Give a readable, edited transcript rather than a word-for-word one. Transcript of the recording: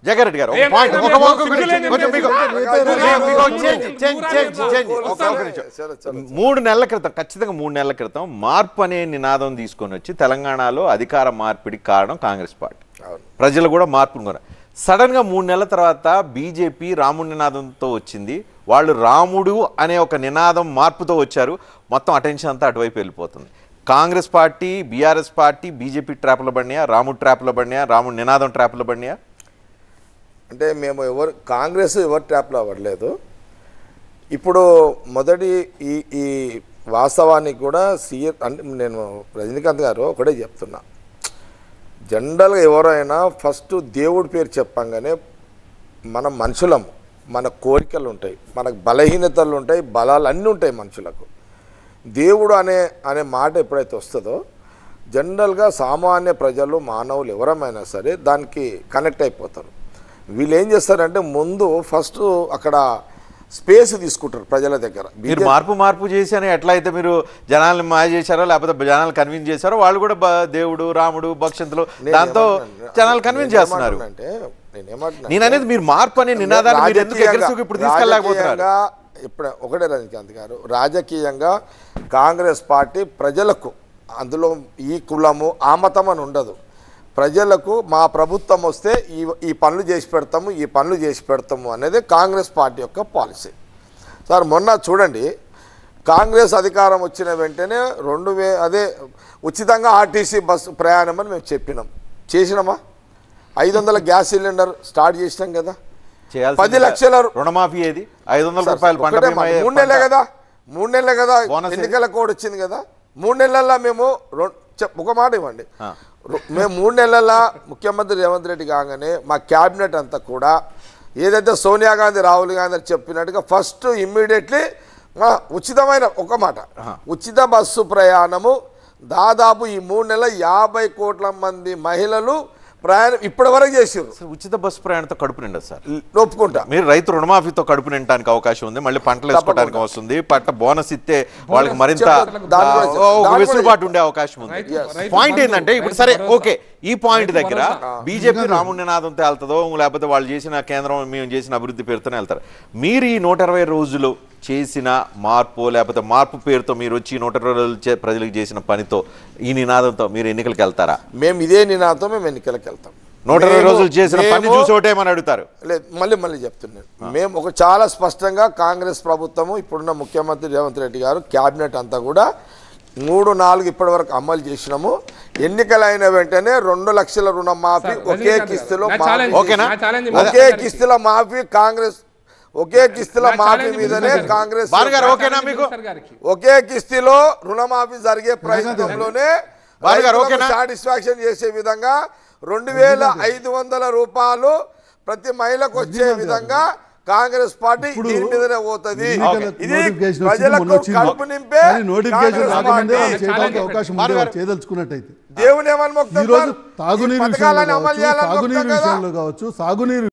జగ్గారెడ్డి గారు ఖచ్చితంగా 3 నెలల క్రితం మార్పు అనే నినాదం తీసుకొని వచ్చి తెలంగాణలో అధికార మార్పిడికి కారణం కాంగ్రెస్ పార్టీ. ప్రజలు కూడా మార్పును సడన్ గా 3 నెలల తర్వాత బీజేపీ రాముడి నినాదంతో వచ్చింది. వాళ్ళు రాముడు అనే ఒక నినాదం మార్పుతో వచ్చారు. మొత్తం అటెన్షన్ అంతా అటువైపు వెళ్ళిపోతుంది. Congress party, BRS party BJP ట్రాప్లో పడినాయా, రాముడు ట్రాప్లో పడినాయా, రాముడి నినాదం ట్రాప్లో పడినాయా? అంటే మేము కాంగ్రెస్ ఎవరు ట్రాప్లో పడలేదు. ఇప్పుడు మొదటి ఈ వాస్తవానికి కూడా అంటే నేను రజనీకాంత్ గారు ఒకటే చెప్తున్నా, జనరల్గా ఎవరైనా ఫస్ట్ దేవుడి పేరు చెప్పంగానే మన మనుషులము, మన కోరికలు ఉంటాయి, మనకు బలహీనతలు ఉంటాయి, బలాలు అన్నీ ఉంటాయి మనుషులకు. దేవుడు అనే మాట ఎప్పుడైతే వస్తుందో జనరల్గా సామాన్య ప్రజలు, మానవులు ఎవరమైనా సరే దానికి కనెక్ట్ అయిపోతారు. వీళ్ళు ఏం చేస్తారంటే ముందు ఫస్ట్ అక్కడ స్పేస్ తీసుకుంటారు ప్రజల దగ్గర. మీరు మార్పు చేసి అని ఎట్లయితే మీరు జనాలను మాయ చేశారో లేకపోతే జనాలు కన్విన్స్ చేశారో వాళ్ళు కూడా దేవుడు, రాముడు, భక్షంతులు దాంతో జనాలు కన్విన్స్ చేస్తున్నారు. అంటే నేను అనేది మీరు మార్పు అనే నినాదాన్ని ఇప్పుడు తీసుకెళ్ళలేకపోతున్నారు. ఇప్పుడు ఒకటే రజనీకాంత్ గారు, రాజకీయంగా కాంగ్రెస్ పార్టీ ప్రజలకు, అందులో ఈ కులము ఆ మతం అని ఉండదు, ప్రజలకు మా ప్రభుత్వం వస్తే ఈ పనులు చేసి పెడతాము, ఈ పనులు చేసి పెడతాము అనేది కాంగ్రెస్ పార్టీ యొక్క పాలసీ. సార్ మొన్న చూడండి, కాంగ్రెస్ అధికారం వచ్చిన వెంటనే అదే ఉచితంగా ఆర్టీసీ బస్సు ప్రయాణం అని మేము చెప్పినాం. చేసినామా? 500 గ్యాస్ సిలిండర్ స్టార్ట్ చేసినాం కదా. 10 లక్షల రుణమాఫీ ఏది? 500 రూపాయలు 3 నెలలే కదా, 3 నెలలే కదా, ఎన్నికల కోడ్ వచ్చింది కదా. 3 నెలల్లో మేము ఒక మాట ఇవ్వండి, మేము 3 నెలల ముఖ్యమంత్రి రేవంత్ రెడ్డి కాగానే మా క్యాబినెట్ అంతా కూడా ఏదైతే సోనియా గాంధీ, రాహుల్ గాంధీ చెప్పినట్టుగా ఫస్ట్ ఇమ్మీడియట్లీ మా ఉచితమైన ఒక మాట, ఉచిత బస్సు ప్రయాణము దాదాపు ఈ 3 నెలల 50 కోట్ల మంది మహిళలు ప్రయాణం ఇప్పటి వరకు చేసారు. ఉచిత బస్సు ప్రయాణంతో కడుపు నిండదు సార్, ఒప్పుకుంటా. మీరు రైతు రుణమాఫీతో కడుపు నిండటానికి అవకాశం ఉంది, మళ్ళీ పంటలు వేసుకోవడానికి వస్తుంది, పంట బోనస్ ఇస్తే వాళ్ళకి మరింత వెసులుబాటు ఉండే అవకాశం ఉంది. పాయింట్ ఏంటంటే ఇప్పుడు సరే ఓకే, ఈ పాయింట్ దగ్గర బీజేపీ రాముడి నినాదంతో వెళ్తుందో లేకపోతే వాళ్ళు చేసిన కేంద్రం మేము చేసిన అభివృద్ధి పేరుతోనే వెళ్తారు. మీరు ఈ 120 రోజులు చేసిన మార్పు లేకపోతే మార్పు పేరుతో మీరు వచ్చి 120 రోజులు ప్రజలకు చేసిన పనితో ఈ నినాదంతో మీరు ఎన్నికలకు వెళ్తారా? మేము ఇదే నినాదంతో మేము ఎన్నికలకు వెళ్తాం. 120 రోజులు చేసిన పని చూసి ఓటేమని అడుగుతారు. లేదు, మళ్ళీ చెప్తున్నాను, మేము ఒక చాలా స్పష్టంగా కాంగ్రెస్ ప్రభుత్వము ఇప్పుడున్న ముఖ్యమంత్రి రేవంత్ రెడ్డి గారు క్యాబినెట్ అంతా కూడా 3-4 ఇప్పటి వరకు అమలు చేసినాము. ఎన్నికలైన వెంటనే 2 లక్షల రుణమాఫీ ఒకే కిస్తులో మాఫీ కాంగ్రెస్ ఒకే కిస్తుల మాఫీ మీదనే కాంగ్రెస్ ఒకే కిస్తులో రుణమాఫీ జరిగే ప్రయత్నంలోనే సాటిస్ఫాక్షన్ చేసే విధంగా 2500 రూపాయలు ప్రతి మహిళకు వచ్చే విధంగా కాంగ్రెస్ పార్టీ దీని మీదనే పోతుంది. ఇది ప్రజలకు కడుపు నింపే దేవుని ఏమని మొక్కుతారు? తాగునీరు విషయంలో కావచ్చు, సాగునీరు